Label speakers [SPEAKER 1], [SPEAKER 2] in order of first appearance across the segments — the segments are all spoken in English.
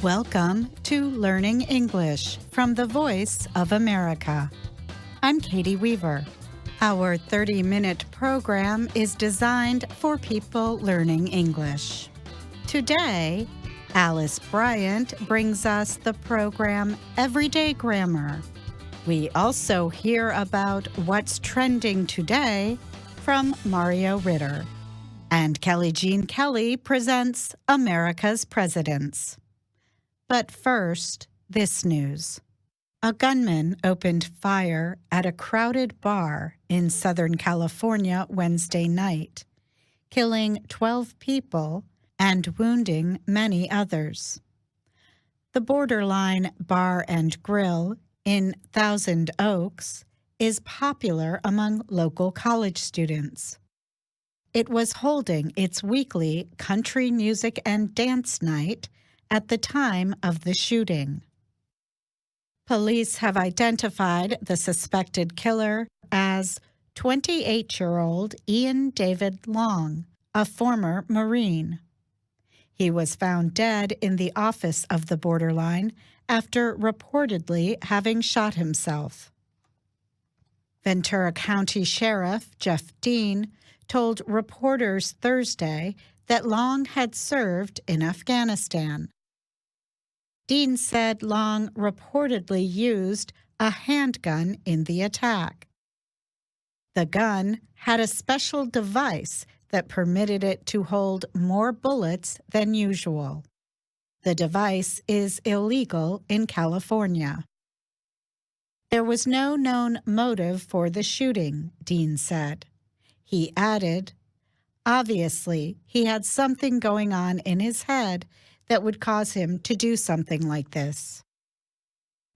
[SPEAKER 1] Welcome to Learning English from the Voice of America. I'm Katie Weaver. Our 30-minute program is designed for people learning English. Today, Alice Bryant brings us the program Everyday Grammar. We also hear about what's trending today from Mario Ritter. And Kelly Jean Kelly presents America's Presidents. But first, this news. A gunman opened fire at a crowded bar in Southern California Wednesday night, killing 12 people and wounding many others. The Borderline Bar and Grill in Thousand Oaks is popular among local college students. It was holding its weekly country music and dance night at the time of the shooting. Police have identified the suspected killer as 28-year-old Ian David Long, a former Marine. He was found dead in the office of the Borderline after reportedly having shot himself. Ventura County Sheriff Jeff Dean told reporters Thursday that Long had served in Afghanistan. Dean said Long reportedly used a handgun in the attack. The gun had a special device that permitted it to hold more bullets than usual. The device is illegal in California. There was no known motive for the shooting, Dean said. He added, "Obviously, he had something going on in his head that would cause him to do something like this."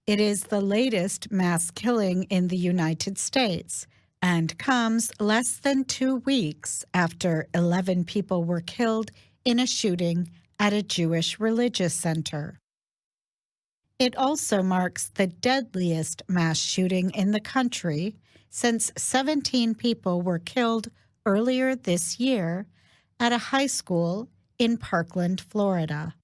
[SPEAKER 1] It is the latest mass killing in the United States and comes less than 2 weeks after 11 people were killed in a shooting at a Jewish religious center. It also marks the deadliest mass shooting in the country since 17 people were killed earlier this year at a high school in Parkland, Florida.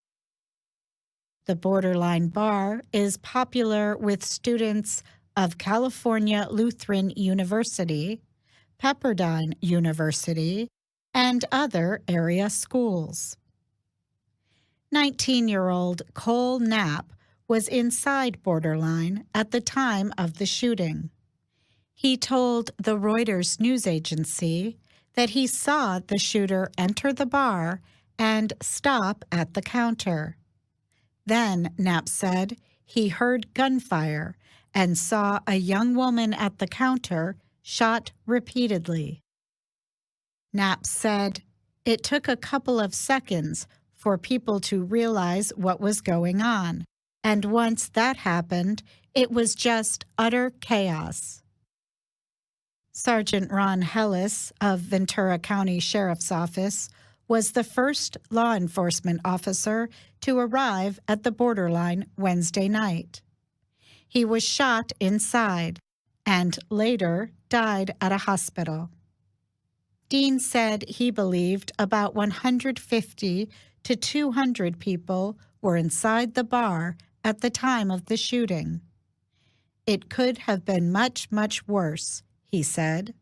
[SPEAKER 1] The Borderline Bar is popular with students of California Lutheran University, Pepperdine University, and other area schools. 19-year-old Cole Knapp was inside Borderline at the time of the shooting. He told the Reuters news agency that he saw the shooter enter the bar and stop at the counter. Then, Knapp said, he heard gunfire and saw a young woman at the counter shot repeatedly. Knapp said, "It took a couple of seconds for people to realize what was going on, and once that happened, it was just utter chaos." Sergeant Ron Hellis of Ventura County Sheriff's Office was the first law enforcement officer to arrive at the Borderline Wednesday night. He was shot inside and later died at a hospital. Dean said he believed about 150 to 200 people were inside the bar at the time of the shooting. "It could have been much, much worse," he said.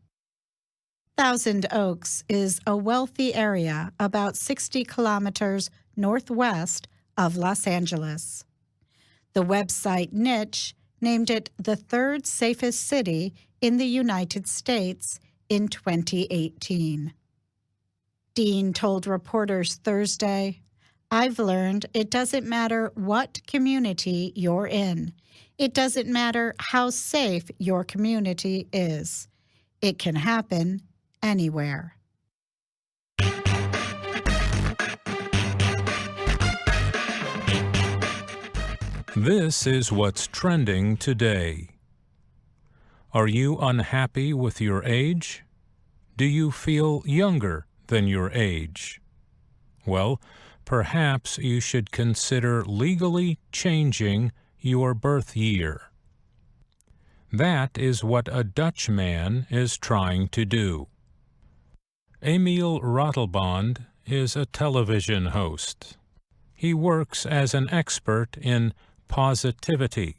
[SPEAKER 1] Thousand Oaks is a wealthy area about 60 kilometers northwest of Los Angeles. The website Niche named it the third safest city in the United States in 2018. Dean told reporters Thursday, "I've learned it doesn't matter what community you're in. It doesn't matter how safe your community is. It can happen anywhere."
[SPEAKER 2] This is what's trending today. Are you unhappy with your age? Do you feel younger than your age? Well, perhaps you should consider legally changing your birth year. That is what a Dutch man is trying to do. Emiel Ratelband is a television host. He works as an expert in positivity.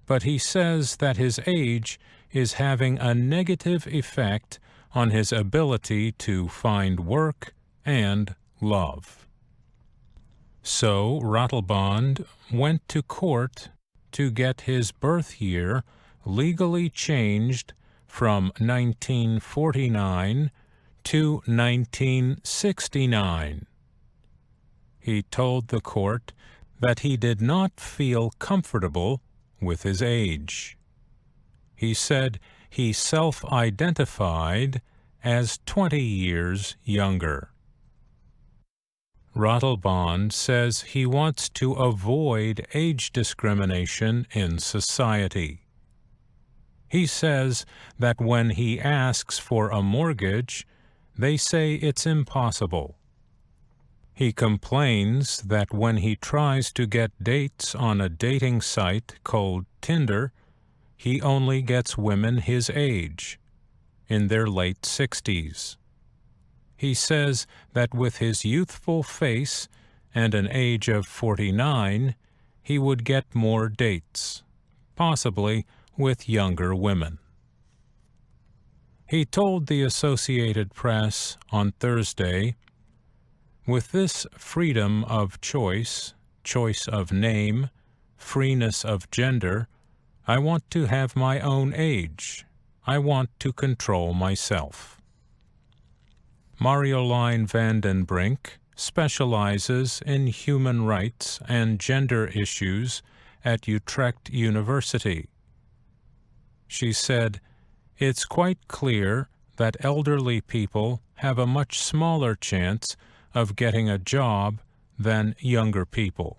[SPEAKER 2] But he says that his age is having a negative effect on his ability to find work and love. So Rattlebond went to court to get his birth year legally changed from 1949 to 1969. He told the court that he did not feel comfortable with his age. He said he self-identified as 20 years younger. Rattlebond says he wants to avoid age discrimination in society. He says that when he asks for a mortgage, they say it's impossible. He complains that when he tries to get dates on a dating site called Tinder, he only gets women his age, in their late 60s. He says that with his youthful face and an age of 49, he would get more dates, possibly with younger women. He told the Associated Press on Thursday, "With this freedom of choice of name, freeness of gender, I want to have my own age. I want to control myself." Marjolein van den Brink specializes in human rights and gender issues at Utrecht University. She said, "It's quite clear that elderly people have a much smaller chance of getting a job than younger people."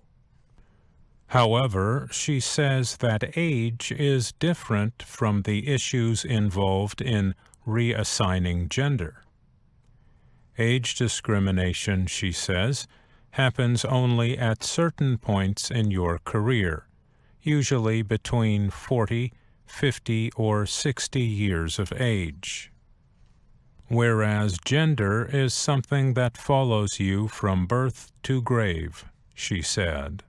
[SPEAKER 2] However, she says that age is different from the issues involved in reassigning gender. Age discrimination, she says, happens only at certain points in your career, usually between 40, 50, or 60 years of age. Whereas gender is something that follows you from birth to grave, she said.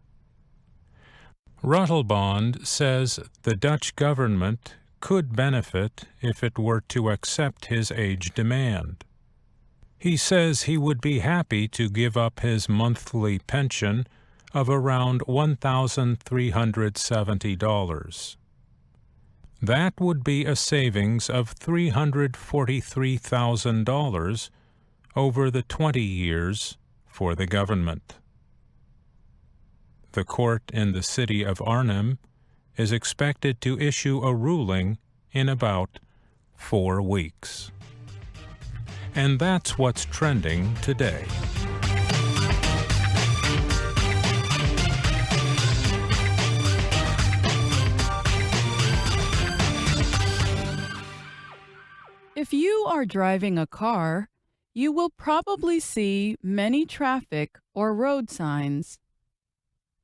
[SPEAKER 2] Rattlebond says the Dutch government could benefit if it were to accept his age demand. He says he would be happy to give up his monthly pension of around $1,370. That would be a savings of $343,000 over the 20 years for the government. The court in the city of Arnhem is expected to issue a ruling in about 4 weeks. And that's what's trending today.
[SPEAKER 3] If you are driving a car, you will probably see many traffic or road signs.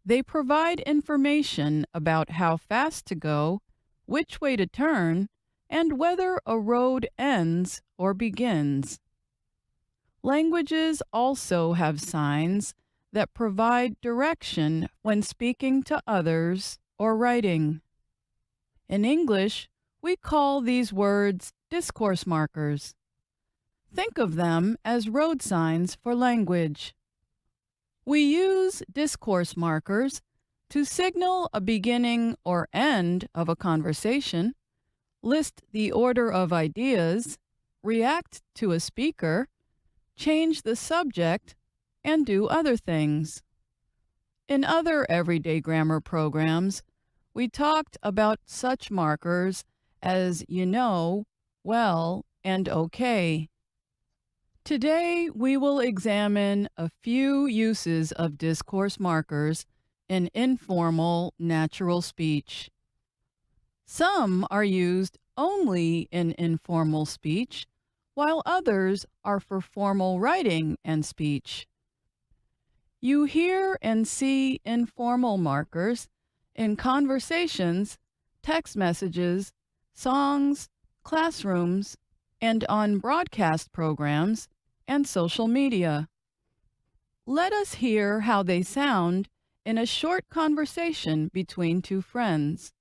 [SPEAKER 3] They provide information about how fast to go, which way to turn, and whether a road ends or begins. Languages also have signs that provide direction when speaking to others or writing. In English, we call these words discourse markers. Think of them as road signs for language. We use discourse markers to signal a beginning or end of a conversation, list the order of ideas, react to a speaker, change the subject, and do other things. In other everyday grammar programs, we talked about such markers as you know, well, and okay. Today, we will examine a few uses of discourse markers in informal, natural speech. Some are used only in informal speech, while others are for formal writing and speech. You hear and see informal markers in conversations, text messages, songs, classrooms, and on broadcast programs and social media. Let us hear how they sound in a short conversation between two friends.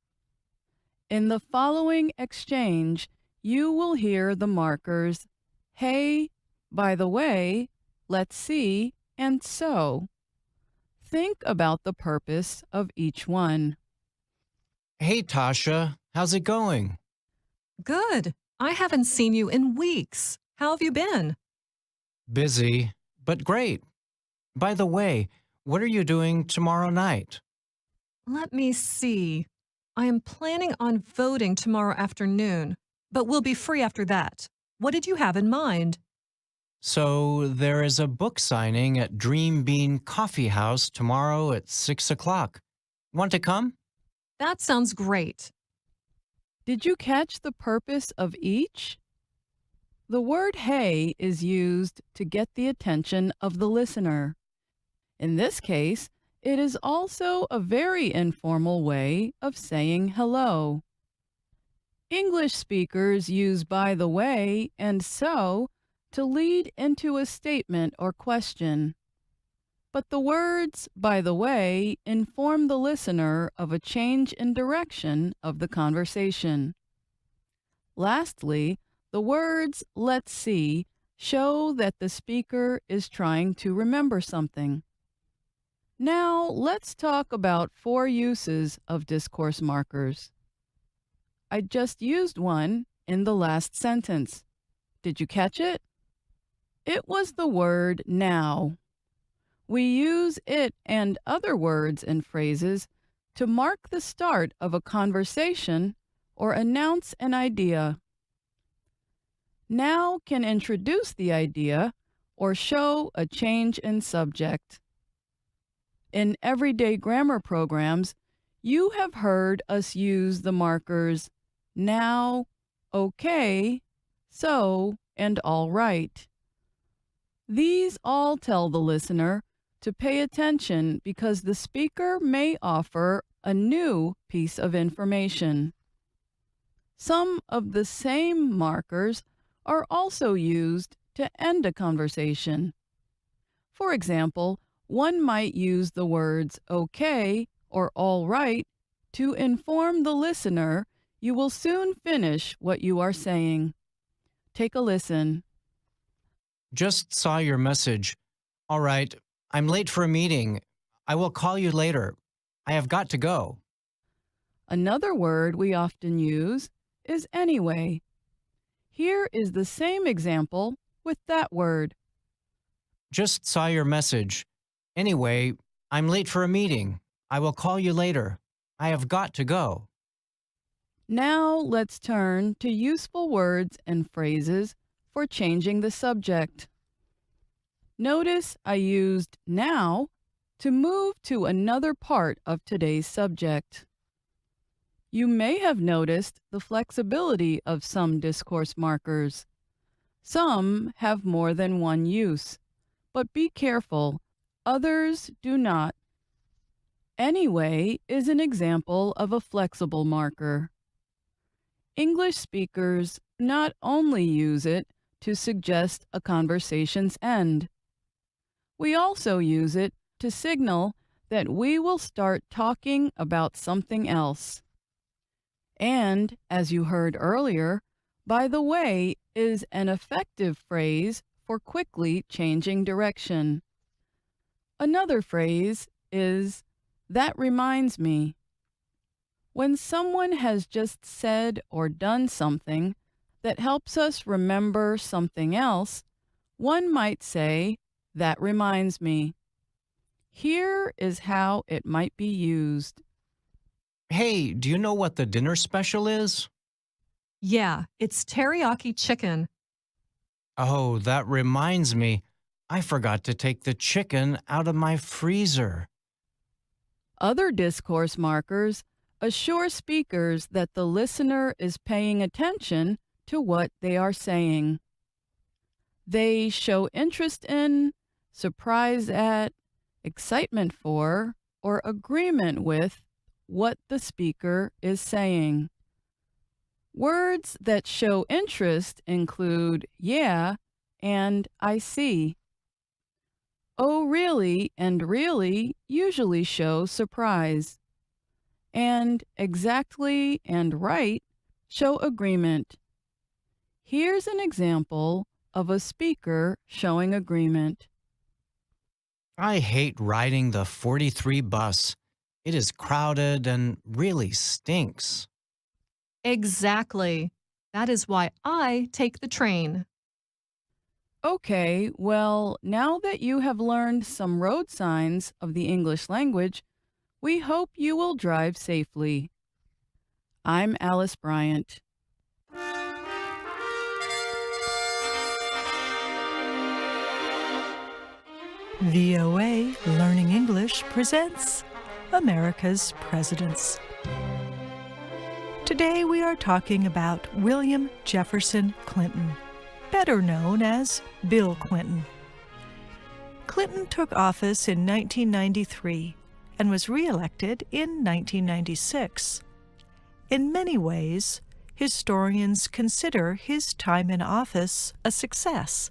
[SPEAKER 3] In the following exchange, you will hear the markers hey, by the way, let's see, and so. Think about the purpose of each one.
[SPEAKER 4] Hey, Tasha, how's it going?
[SPEAKER 5] Good. I haven't seen you in weeks. How have you been?
[SPEAKER 4] Busy, but great. By the way, what are you doing tomorrow night?
[SPEAKER 5] Let me see. I am planning on voting tomorrow afternoon, but we'll be free after that. What did you have in mind?
[SPEAKER 4] So, there is a book signing at Dream Bean Coffee House tomorrow at 6 o'clock. Want to come?
[SPEAKER 5] That sounds great.
[SPEAKER 3] Did you catch the purpose of each? The word hey is used to get the attention of the listener. In this case, it is also a very informal way of saying hello. English speakers use by the way and so to lead into a statement or question. But the words by the way inform the listener of a change in direction of the conversation. Lastly, the words let's see show that the speaker is trying to remember something. Now, let's talk about 4 uses of discourse markers. I just used one in the last sentence. Did you catch it? It was the word now. We use it and other words and phrases to mark the start of a conversation or announce an idea. Now can introduce the idea or show a change in subject. In everyday grammar programs, you have heard us use the markers now, okay, so, and all right. These all tell the listener to pay attention because the speaker may offer a new piece of information. Some of the same markers are also used to end a conversation. For example, one might use the words okay or all right to inform the listener you will soon finish what you are saying. Take a listen.
[SPEAKER 4] Just saw your message. All right, I'm late for a meeting. I will call you later. I have got to go.
[SPEAKER 3] Another word we often use is anyway. Here is the same example with that word.
[SPEAKER 4] Just saw your message. Anyway, I'm late for a meeting. I will call you later. I have got to go.
[SPEAKER 3] Now let's turn to useful words and phrases for changing the subject. Notice I used now to move to another part of today's subject. You may have noticed the flexibility of some discourse markers. Some have more than one use, but be careful, others do not. Anyway is an example of a flexible marker. English speakers not only use it to suggest a conversation's end. We also use it to signal that we will start talking about something else. And, as you heard earlier, by the way is an effective phrase for quickly changing direction. Another phrase is, that reminds me. When someone has just said or done something that helps us remember something else, one might say, that reminds me. Here is how it might be used.
[SPEAKER 4] Hey, do you know what the dinner special is?
[SPEAKER 5] Yeah, it's teriyaki chicken.
[SPEAKER 4] Oh, that reminds me. I forgot to take the chicken out of my freezer.
[SPEAKER 3] Other discourse markers assure speakers that the listener is paying attention to what they are saying. They show interest in, surprise at, excitement for, or agreement with what the speaker is saying. Words that show interest include yeah and I see. Oh, really and really usually show surprise. And exactly and right show agreement. Here's an example of a speaker showing agreement.
[SPEAKER 4] I hate riding the 43 bus. It is crowded and really stinks.
[SPEAKER 5] Exactly. That is why I take the train.
[SPEAKER 3] Okay, well, now that you have learned some road signs of the English language, we hope you will drive safely. I'm Alice Bryant.
[SPEAKER 6] VOA Learning English presents America's Presidents. Today we are talking about William Jefferson Clinton, better known as Bill Clinton. Clinton took office in 1993 and was re-elected in 1996. In many ways, historians consider his time in office a success.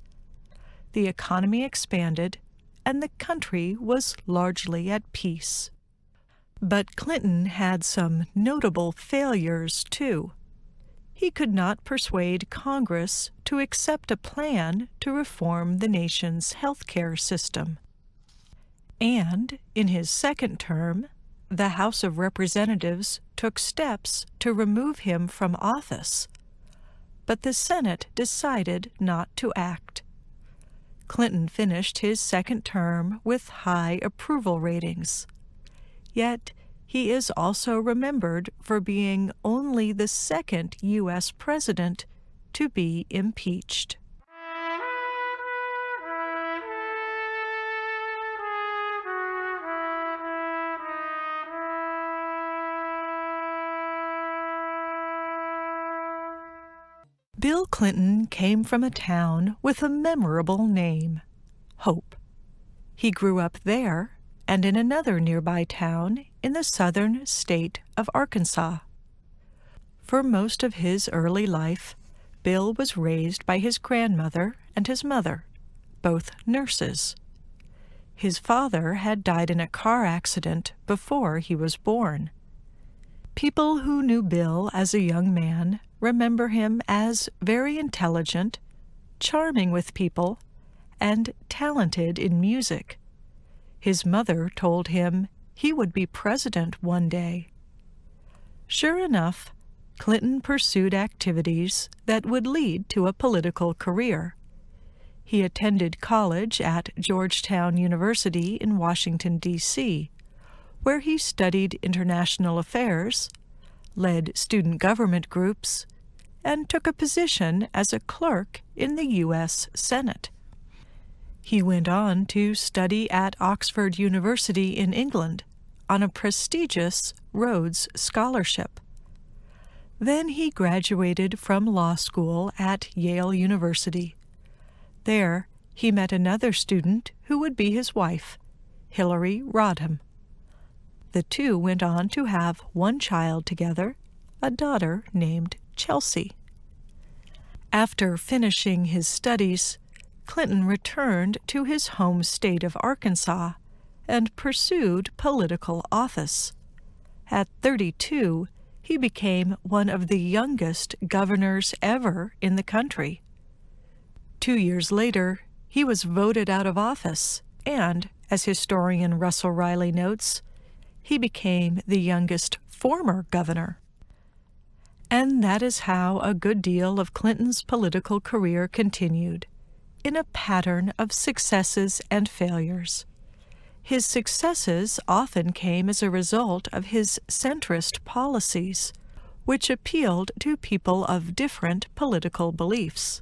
[SPEAKER 6] The economy expanded, and the country was largely at peace. But Clinton had some notable failures, too. He could not persuade Congress to accept a plan to reform the nation's healthcare system. And in his second term, the House of Representatives took steps to remove him from office. But the Senate decided not to act. Clinton finished his second term with high approval ratings. Yet, he is also remembered for being only the second U.S. president to be impeached. Bill Clinton came from a town with a memorable name, Hope. He grew up there and in another nearby town in the southern state of Arkansas. For most of his early life, Bill was raised by his grandmother and his mother, both nurses. His father had died in a car accident before he was born. People who knew Bill as a young man remember him as very intelligent, charming with people, and talented in music. His mother told him he would be president one day. Sure enough, Clinton pursued activities that would lead to a political career. He attended college at Georgetown University in Washington, D.C., where he studied international affairs, led student government groups, and took a position as a clerk in the U.S. Senate. He went on to study at Oxford University in England on a prestigious Rhodes Scholarship. Then he graduated from law school at Yale University. There, he met another student who would be his wife, Hillary Rodham. The two went on to have one child together, a daughter named Chelsea. After finishing his studies, Clinton returned to his home state of Arkansas and pursued political office. At 32, he became one of the youngest governors ever in the country. 2 years later, he was voted out of office, and, as historian Russell Riley notes, he became the youngest former governor. And that is how a good deal of Clinton's political career continued, in a pattern of successes and failures. His successes often came as a result of his centrist policies, which appealed to people of different political beliefs.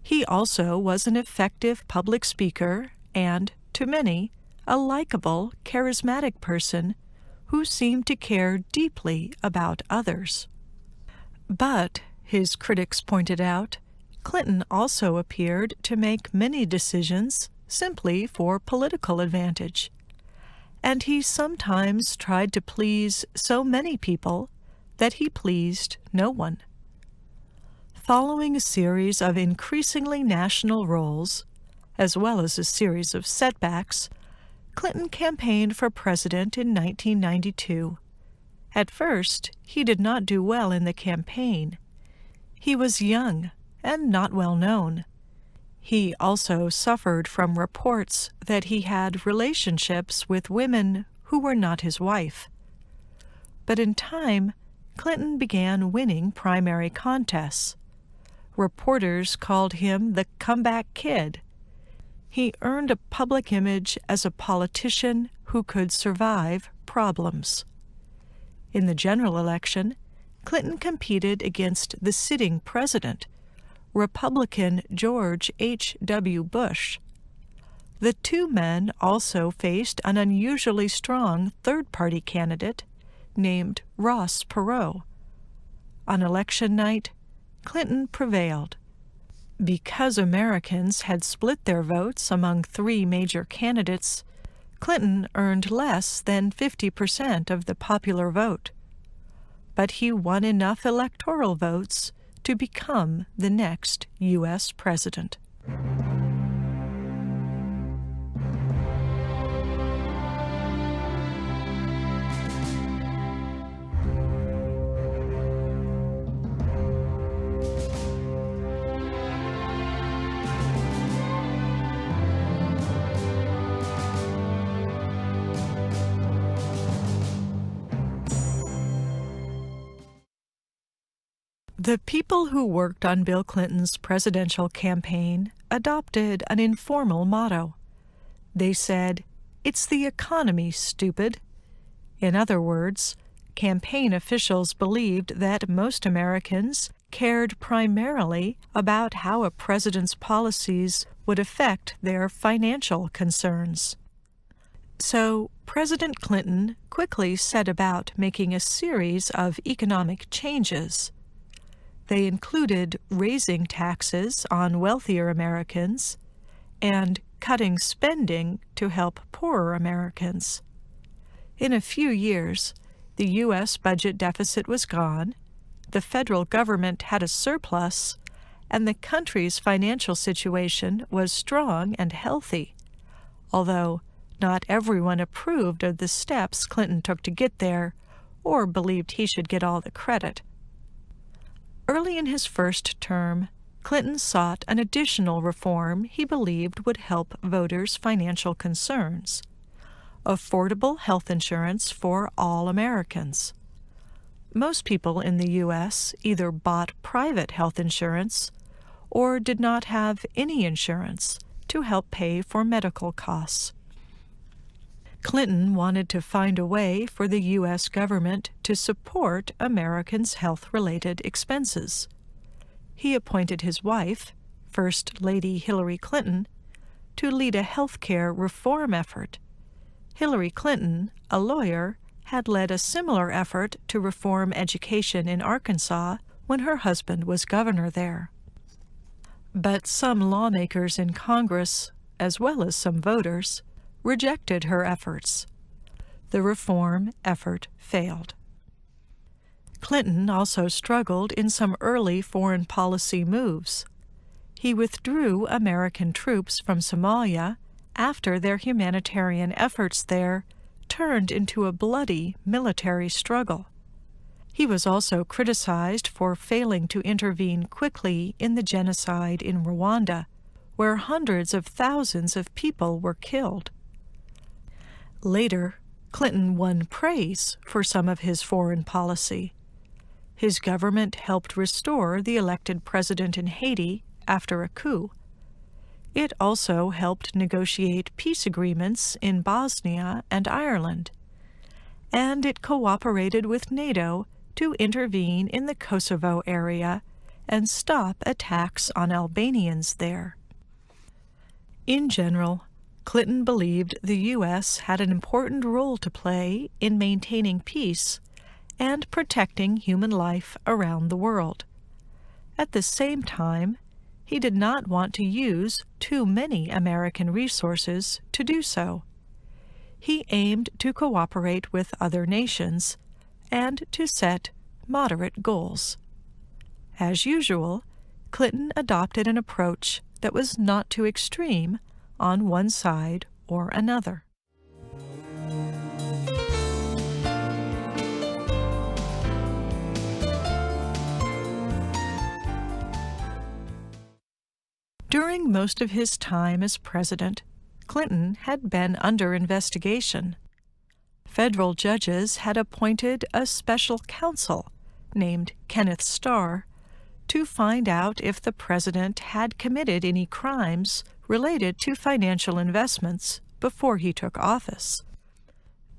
[SPEAKER 6] He also was an effective public speaker and, to many, a likable, charismatic person who seemed to care deeply about others. But, his critics pointed out, Clinton also appeared to make many decisions simply for political advantage, and he sometimes tried to please so many people that he pleased no one. Following a series of increasingly national roles, as well as a series of setbacks, Clinton campaigned for president in 1992. At first, he did not do well in the campaign. He was young and not well known. He also suffered from reports that he had relationships with women who were not his wife. But in time, Clinton began winning primary contests. Reporters called him the comeback kid. He earned a public image as a politician who could survive problems. In the general election, Clinton competed against the sitting president, Republican George H.W. Bush. The two men also faced an unusually strong third-party candidate named Ross Perot. On election night, Clinton prevailed. Because Americans had split their votes among three major candidates, Clinton earned less than 50% of the popular vote. But he won enough electoral votes to become the next U.S. president. The people who worked on Bill Clinton's presidential campaign adopted an informal motto. They said, "It's the economy, stupid." In other words, campaign officials believed that most Americans cared primarily about how a president's policies would affect their financial concerns. So President Clinton quickly set about making a series of economic changes. They included raising taxes on wealthier Americans and cutting spending to help poorer Americans. In a few years, the U.S. budget deficit was gone, the federal government had a surplus, and the country's financial situation was strong and healthy, although not everyone approved of the steps Clinton took to get there or believed he should get all the credit. Early in his first term, Clinton sought an additional reform he believed would help voters' financial concerns: affordable health insurance for all Americans. Most people in the U.S. either bought private health insurance or did not have any insurance to help pay for medical costs. Clinton wanted to find a way for the U.S. government to support Americans' health-related expenses. He appointed his wife, First Lady Hillary Clinton, to lead a health care reform effort. Hillary Clinton, a lawyer, had led a similar effort to reform education in Arkansas when her husband was governor there. But some lawmakers in Congress, as well as some voters, rejected her efforts. The reform effort failed. Clinton also struggled in some early foreign policy moves. He withdrew American troops from Somalia after their humanitarian efforts there turned into a bloody military struggle. He was also criticized for failing to intervene quickly in the genocide in Rwanda, where hundreds of thousands of people were killed. Later, Clinton won praise for some of his foreign policy. His government helped restore the elected president in Haiti after a coup. It also helped negotiate peace agreements in Bosnia and Ireland, and it cooperated with NATO to intervene in the Kosovo area and stop attacks on Albanians there. In general, Clinton believed the U.S. had an important role to play in maintaining peace and protecting human life around the world. At the same time, he did not want to use too many American resources to do so. He aimed to cooperate with other nations and to set moderate goals. As usual, Clinton adopted an approach that was not too extreme on one side or another. During most of his time as president, Clinton had been under investigation. Federal judges had appointed a special counsel named Kenneth Starr to find out if the president had committed any crimes related to financial investments before he took office.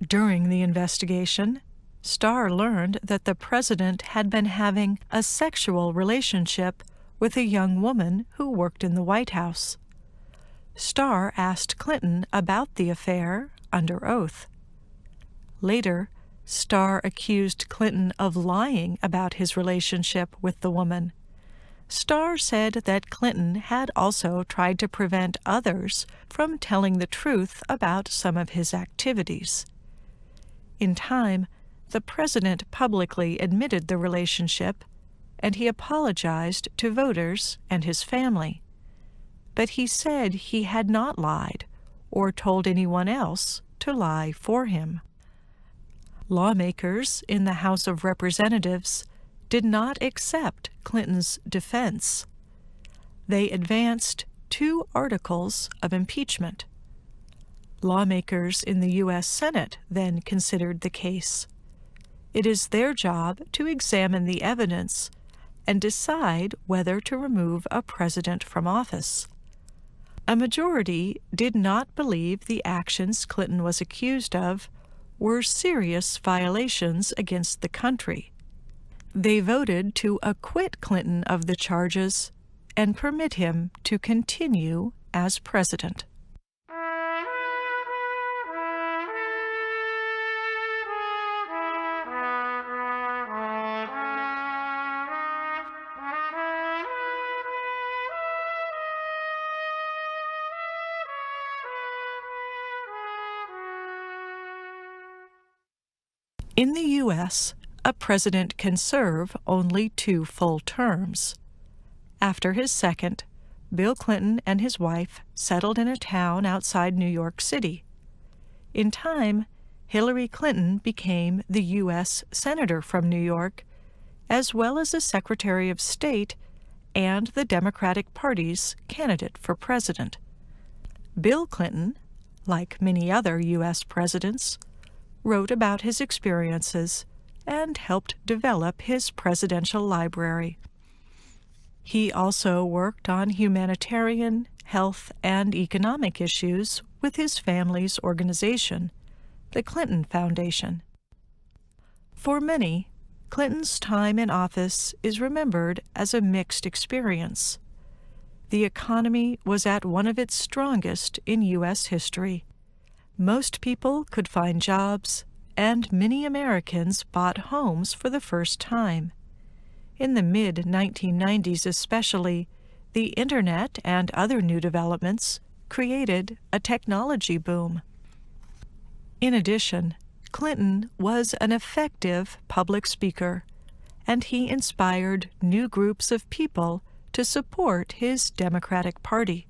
[SPEAKER 6] During the investigation, Starr learned that the president had been having a sexual relationship with a young woman who worked in the White House. Starr asked Clinton about the affair under oath. Later, Starr accused Clinton of lying about his relationship with the woman. Starr said that Clinton had also tried to prevent others from telling the truth about some of his activities. In time, the president publicly admitted the relationship, and he apologized to voters and his family. But he said he had not lied or told anyone else to lie for him. Lawmakers in the House of Representatives did not accept Clinton's defense. They advanced 2 articles of impeachment. Lawmakers in the U.S. Senate then considered the case. It is their job to examine the evidence and decide whether to remove a president from office. A majority did not believe the actions Clinton was accused of were serious violations against the country. They voted to acquit Clinton of the charges and permit him to continue as president. In the U.S., a president can serve only 2 full terms. After his second, Bill Clinton and his wife settled in a town outside New York City. In time, Hillary Clinton became the U.S. Senator from New York, as well as the Secretary of State and the Democratic Party's candidate for president. Bill Clinton, like many other U.S. presidents, wrote about his experiences and helped develop his presidential library. He also worked on humanitarian, health, and economic issues with his family's organization, the Clinton Foundation. For many, Clinton's time in office is remembered as a mixed experience. The economy was at one of its strongest in U.S. history. Most people could find jobs, and many Americans bought homes for the first time. In the mid-1990s especially, the Internet and other new developments created a technology boom. In addition, Clinton was an effective public speaker, and he inspired new groups of people to support his Democratic Party.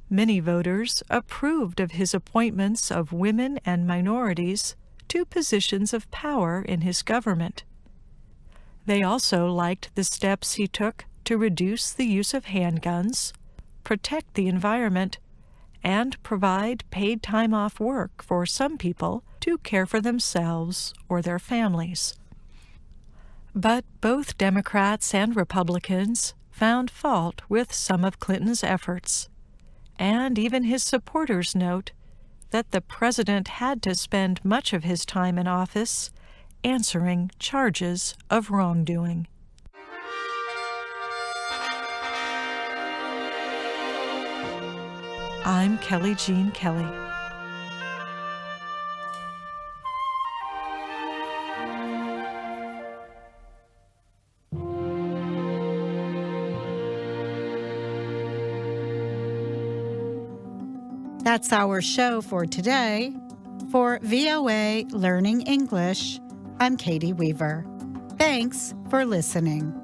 [SPEAKER 6] Many voters approved of his appointments of women and minorities to positions of power in his government. They also liked the steps he took to reduce the use of handguns, protect the environment, and provide paid time off work for some people to care for themselves or their families. But both Democrats and Republicans found fault with some of Clinton's efforts, and even his supporters note that the president had to spend much of his time in office answering charges of wrongdoing. I'm Kelly Jean Kelly.
[SPEAKER 1] That's our show for today. For VOA Learning English, I'm Katie Weaver. Thanks for listening.